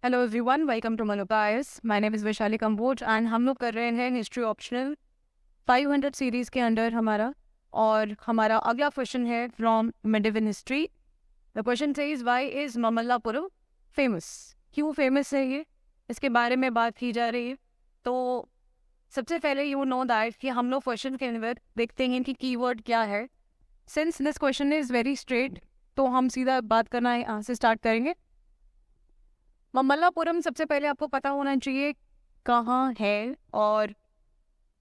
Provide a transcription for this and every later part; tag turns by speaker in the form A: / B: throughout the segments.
A: Hello everyone, welcome to मनोकायस। My name is Vaishali Kamboj and हम लोग कर रहे हैं हिस्ट्री ऑप्शनल 500 सीरीज़ के अंडर हमारा अगला क्वेश्चन है from medieval history. The question says why is Mamallapuram famous. क्यों फेमस है ये, इसके बारे में बात की जा रही है। तो सबसे पहले यू नो दैट कि हम लोग क्वेश्चन के अंदर देखते हैं कि कीवर्ड क्या है। Since this question is very straight, तो हम सीधा बात करना है, यहाँ से स्टार्ट करेंगे। ममल्लापुरम सबसे पहले आपको पता होना चाहिए कहाँ है और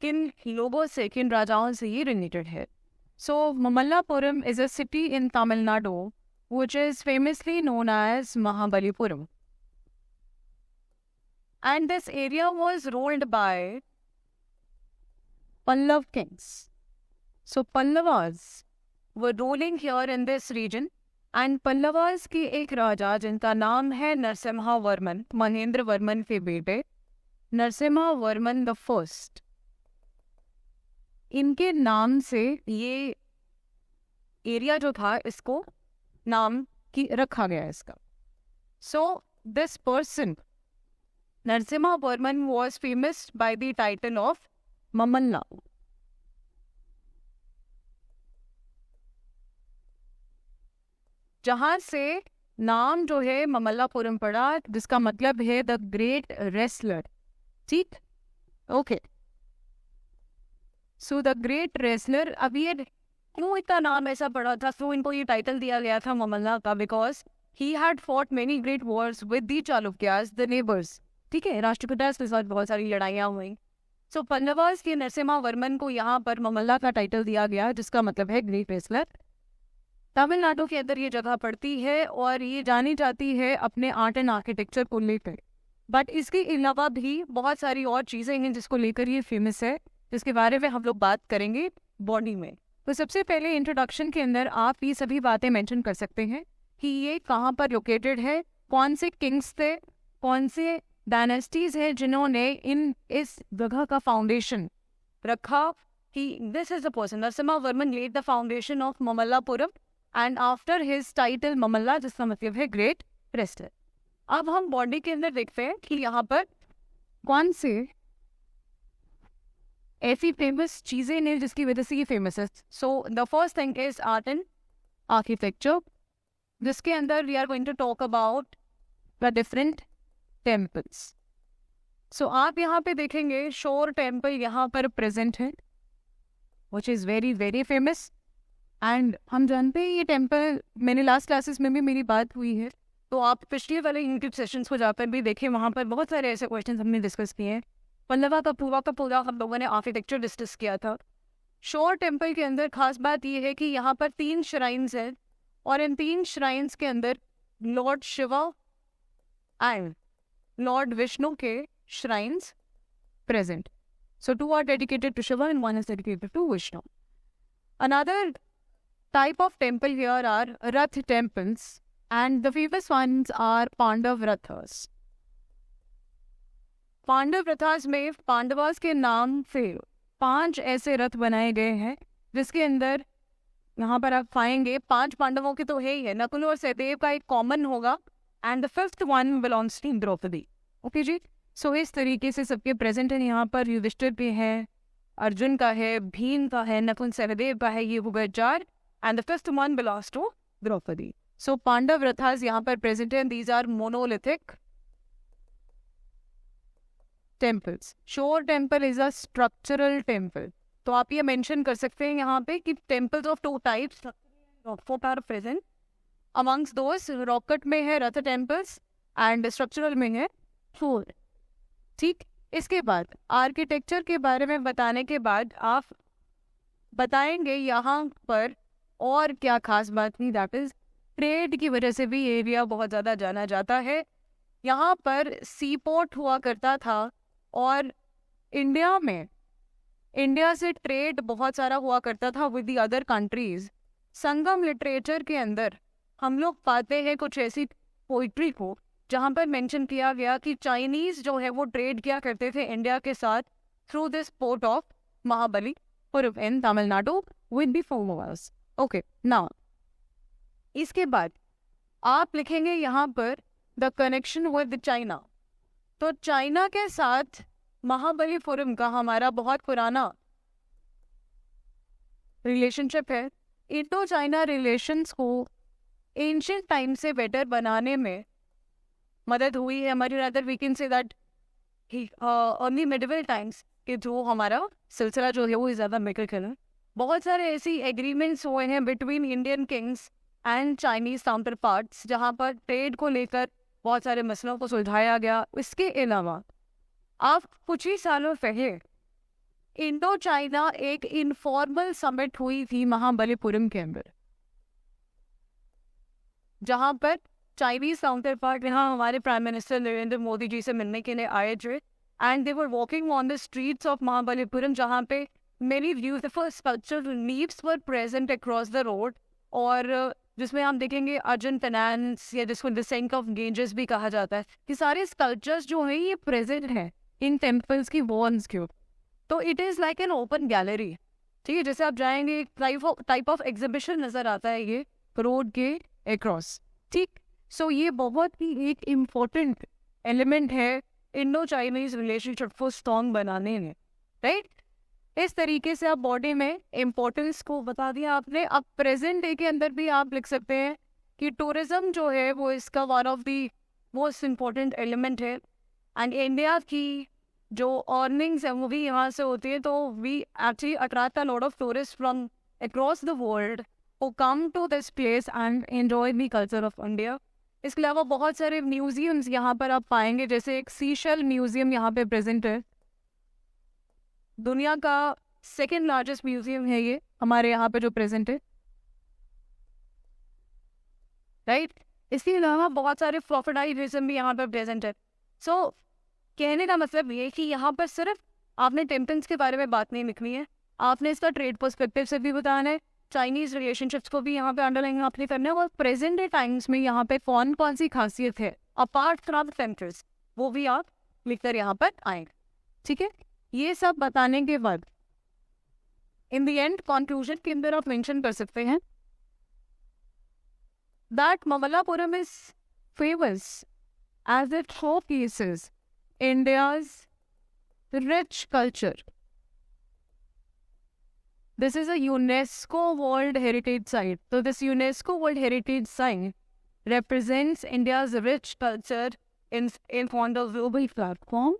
A: किन लोगों से, किन राजाओं से ये रिलेटेड है। So Mamallapuram is a city in Tamil Nadu which is famously known as Mahabalipuram. And this area was ruled by Pallav kings. So Pallavas were ruling here in this region. And Pallavas की एक राजा जिनका नाम है नरसिम्हा वर्मन, महेंद्र वर्मन के बेटे नरसिम्हा वर्मन द फर्स्ट, इनके नाम से ये एरिया जो था इसको नाम की रखा गया इसका। So this person Narasimha Varman was famous by the title of Mamalla. जहाँ से नाम जो है ममल्लापुरम पड़ा, जिसका मतलब है द ग्रेट रेसलर। ठीक, okay. So the great wrestler, अब ये क्यों इतना नाम ऐसा पड़ा था, क्यों इनको ये टाइटल दिया गया था ममल्ला का? Because he had fought many great Wars with the Chalukyas, the neighbours. ठीक है, राष्ट्रकूटास के साथ बहुत सारी लड़ाइयाँ हुई। सो पल्लवास के नरसिम्हा वर्मन को यहाँ पर ममल्ला का टाइटल दिया गया, जिसका मतलब है ग्रेट रेसलर। तमिलनाडु के अंदर ये जगह पड़ती है और ये जानी जाती है अपने आर्ट एंड आर्किटेक्चर को लेकर। बट इसके अलावा भी बहुत सारी और चीज़ें हैं जिसको लेकर ये फेमस है, जिसके बारे में हम लोग बात करेंगे बॉडी में। तो सबसे पहले इंट्रोडक्शन के अंदर आप ये सभी बातें मेंशन कर सकते हैं कि ये कहाँ पर लोकेटेड है, कौन से किंग्स थे, कौन से डायनेस्टीज हैं जिन्होंने इस जगह का फाउंडेशन रखा। कि this is the person Narasimha Varman laid the foundation of Mamallapuram and after his title Mamalla, जिसका मतलब है ग्रेट रेसलर। अब हम बॉडी के अंदर देखते हैं कि यहाँ पर कौन से ऐसी फेमस चीज़ें हैं जिसकी वजह से ये फेमस है। So the first thing is art and architecture, जिसके अंदर we are going to talk about the different temples. सो आप यहाँ पे देखेंगे शोर टेम्पल यहाँ पर प्रेजेंट है, which is very very famous. And हम जानते हैं ये टेम्पल, मैंने लास्ट क्लासेस में भी मेरी बात हुई है, तो आप पिछले वाले यूट्यूब सेशंस को जाकर भी देखें, वहाँ पर बहुत सारे ऐसे क्वेश्चंस हमने डिस्कस किए हैं। पल्लवा का पूरा हम लोगों ने आर्किटेक्चर डिस्कस किया था। शोर टेम्पल के अंदर खास बात ये है कि यहाँ पर 3 श्राइन्स हैं और इन 3 श्राइन्स के अंदर lord Shiva and lord Vishnu के shrines present. So 2 are dedicated to Shiva and 1 is dedicated to Vishnu. Another type of temple here are Rath temples and the famous ones are Pandav Rathas. Pandav Rathas में पांडवास के नाम से 5 ऐसे रथ बनाए गए हैं, जिसके अंदर यहाँ पर आप पाएंगे 5 पांडवों के तो है ही है, नकुल और सहदेव का एक कॉमन होगा and the 5th one belongs to Draupadi. Okay जी, सो इस तरीके से सबके प्रेजेंट है। यहाँ पर युधिष्ठिर भी है, अर्जुन का है, भीम का है, नकुल सहदेव का है, ये हो गए 4 and the 5th one belongs to Draupadi. So Pandav Rathas यहाँ पर प्रेजेंट है। These are monolithic temples. Shore temple is a structural temple. तो आप ये मेंशन कर सकते हैं यहाँ पे कि temples of 2 types are present. Amongst those rock cut में है रथ टेम्पल्स एंड स्ट्रक्चरल में है शोर। ठीक, इसके बाद आर्किटेक्चर के बारे में बताने के बाद आप बताएंगे यहाँ पर और क्या खास बात नहीं, दैट इज ट्रेड की वजह से भी एरिया बहुत ज़्यादा जाना जाता है। यहाँ पर सी पोर्ट हुआ करता था और इंडिया से ट्रेड बहुत सारा हुआ करता था with the other countries. Sangam literature के अंदर हम लोग पाते हैं कुछ ऐसी पोइट्री को जहाँ पर मेंशन किया गया कि चाइनीज जो है वो ट्रेड किया करते थे इंडिया के साथ through this port of Mahabalipuram in Tamil Nadu with the followers. Okay, now इसके बाद आप लिखेंगे यहाँ पर द कनेक्शन विद चाइना। तो चाइना के साथ महाबलीपुरम का हमारा बहुत पुराना रिलेशनशिप है। इंडो चाइना रिलेशंस को एंशियंट टाइम से बेटर बनाने में मदद हुई है हमारी। Rather we can say that early medieval times के जो हमारा सिलसिला जो है वो ज़्यादा मेडिकल है। बहुत सारे ऐसी एग्रीमेंट्स हुए हैं between Indian Kings and Chinese counter parts जहाँ पर ट्रेड को लेकर बहुत सारे मसलों को सुलझाया गया। इसके अलावा आप कुछ ही सालों पहले इंडो चाइना एक इनफॉर्मल समिट हुई थी महाबलीपुरम के अंदर, जहाँ पर चाइनीज काउंटर पार्ट यहाँ हमारे प्राइम मिनिस्टर नरेंद्र मोदी जी से मिलने के लिए आए थे। And they were walking on the streets of Mahabalipuram, जहाँ पे many beautiful sculptural leaves were present across the road, और जिसमें हम देखेंगे अर्जन पेनांस या जिसको डिसेंट ऑफ गेंजेस भी कहा जाता है, कि सारे स्कल्पचर्स जो हैं ये प्रेजेंट हैं इन टेम्पल्स की वॉल्स के ऊपर। तो it is like an open gallery, ठीक है। जैसे आप जाएंगे एक टाइप ऑफ एग्जिबिशन नज़र आता है ये रोड के अक्रॉस, ठीक। सो ये बहुत ही एक इम्पोर्टेंट एलिमेंट है इंडो चाइनीज रिलेशनशिप को स्ट्रॉन्ग बनाने में, राइट। इस तरीके से आप बॉडी में इम्पोर्टेंस को बता दिया आपने। अब प्रेजेंट डे के अंदर भी आप लिख सकते हैं कि टूरिज्म जो है वो इसका one of the most important element है। एंड इंडिया की जो अर्निंग्स है वो भी यहाँ से होती है। तो we actually attract a lot of tourist from across the world who come to this place and enjoy the culture of India। इसके अलावा बहुत सारे म्यूजियम्स यहाँ पर आप पाएंगे, जैसे एक सीशेल म्यूजियम यहाँ पे प्रेजेंट है। दुनिया का सेकेंड लार्जेस्ट म्यूजियम है ये हमारे यहाँ पे जो प्रेजेंट है, राइट। इसके अलावा बहुत सारे क्रोकोडाइल म्यूजियम भी यहाँ पर प्रेजेंट है। सो कहने का मतलब ये कि यहाँ पर सिर्फ आपने टेम्पल्स के बारे में बात नहीं लिखनी है, आपने इसका ट्रेड पर्सपेक्टिव से भी बताना है, चाइनीज रिलेशनशिप्स को भी यहाँ पे अंडरलाइन आपने करना है, और प्रेजेंट डे टाइम्स में यहाँ पे कौन कौन सी खासियत है अपार्ट फ्रॉम सेंटर्स वो भी आप लिखकर यहाँ पर आएंगे, ठीक है। ये सब बताने के बाद इन द एंड कंक्लूजन के अंदर आप मेंशन कर सकते हैं that Mamallapuram is famous as it showcases India's rich culture. This is a UNESCO World Heritage Site. So this UNESCO World Heritage Site represents India's rich culture in on the global platform,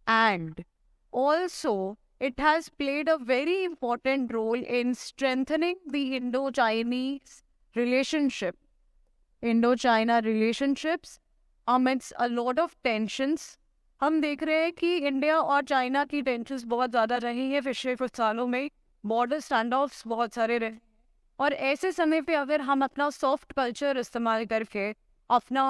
A: and also it has played a very important role in strengthening the Indo-Chinese relationship. Indo-China relationships amidst a lot of tensions. हम देख रहे हैं कि India और China की tensions बहुत ज़्यादा रही है पिछले कुछ सालों में, बॉर्डर स्टैंड ऑफ्स बहुत सारे रहे, और ऐसे समय पे अगर हम अपना सॉफ्ट कल्चर इस्तेमाल करके अपना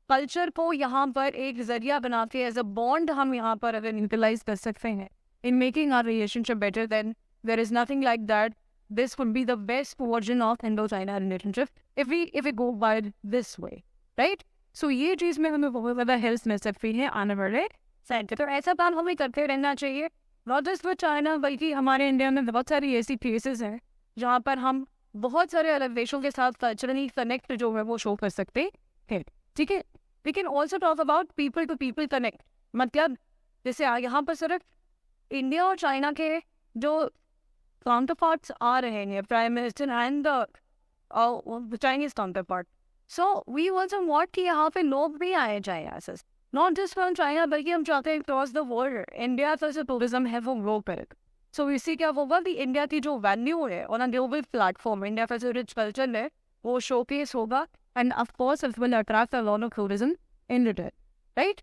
A: कल्चर को यहाँ पर एक जरिया बना के एज अ बॉन्ड हम यहाँ पर अगर यूटिलाइज कर सकते हैं in making our relationship better, then there is nothing like that this would be the best version of Indo China relationship if we go by this way, right. So ये चीज़ में हमें बहुत ज़्यादा हेल्प मिल सकती है आने वाले सेंटर। तो ऐसा काम हमें करते रहना चाहिए, नॉट जस्ट विद चाइना बल्कि हमारे इंडिया में बहुत सारी ऐसी प्लेसेस हैं जहाँ पर हम बहुत सारे अलग देशों के साथ कल्चरली कनेक्ट जो है वो शो कर सकते हैं, ठीक है। We can also talk about people to people connect, मतलब जैसे यहाँ पर सिर्फ इंडिया और चाइना के जो काउंटर पार्ट्स आ रहे हैं, prime minister and the Chinese counterpart, so we also want कि यहाँ पे लोग भी आए जाए ऐसे, नॉट जस्ट फ्रॉम चाइना बल्कि हम चाहते हैं अक्रॉस द वर्ल्ड इंडिया का जो टूरिज्म है वो ग्रो करे। सो इससे क्या होगा कि इंडिया की जो वैल्यू है on a global platform, India का जो रिच कल्चर है वो शोकेस होगा, and of course it will attract a lot of tourism in return, right.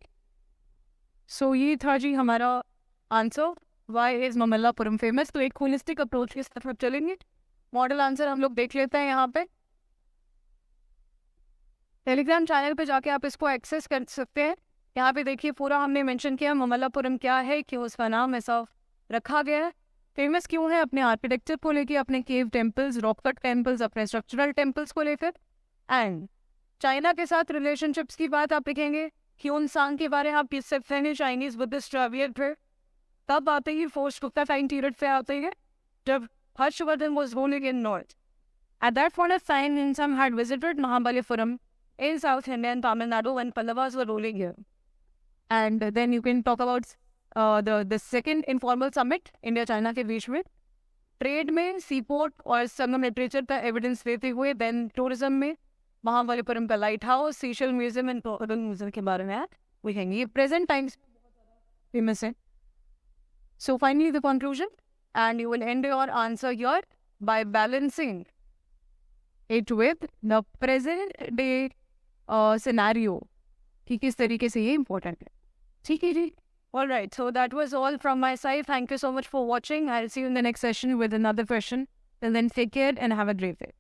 A: So ये था जी हमारा आंसर, व्हाई इज ममल्लापुरम फेमस। तो एक होलिस्टिक अप्रोच के साथ चलेंगे, मॉडल आंसर हम लोग देख लेते हैं। यहाँ पे टेलीग्राम चैनल पे जाके आप इसको एक्सेस कर सकते हैं। यहाँ पे देखिए पूरा हमने मेंशन किया ममल्लापुरम क्या है, क्यों उसका नाम ऐसा रखा गया है, फेमस क्यों है अपने आर्किटेक्चर को लेके, अपने cave temples, rock cut temples, अपने स्ट्रक्चरल टेम्पल्स को लेकर, एंड चाइना के साथ रिलेशनशिप्स की बात आप लिखेंगे, ह्यूनसांग के बारे में आप लिख सकते हैं, चाइनीज बुद्धिस्ट ट्रैवलर पे तब आते ही फोर्स गुप्ता टाइम पीरियड पे आते हैं जब Harshvardhan was ruling in north. At that point of time, Insam had visited Mahabalipuram in South India and Tamil Nadu when Pallavas were ruling here. And then you can talk about the second informal summit India-China के बीच में. Trade में C port और संगम literature का evidence लेते हुए then tourism में महाबलीपुरम का light house, seashell museum and crocodile museum के बारे में लिखेंगे. ये प्रेजेंट टाइम्स फेमस है. So finally the conclusion, and you will end your answer here by balancing it with the present day scenario कि किस तरीके से ये important है. ठीक है जी. All right, so that was all from my side. Thank you so much for watching. I'll see you in the next session with another question. Till then, take care and have a great day.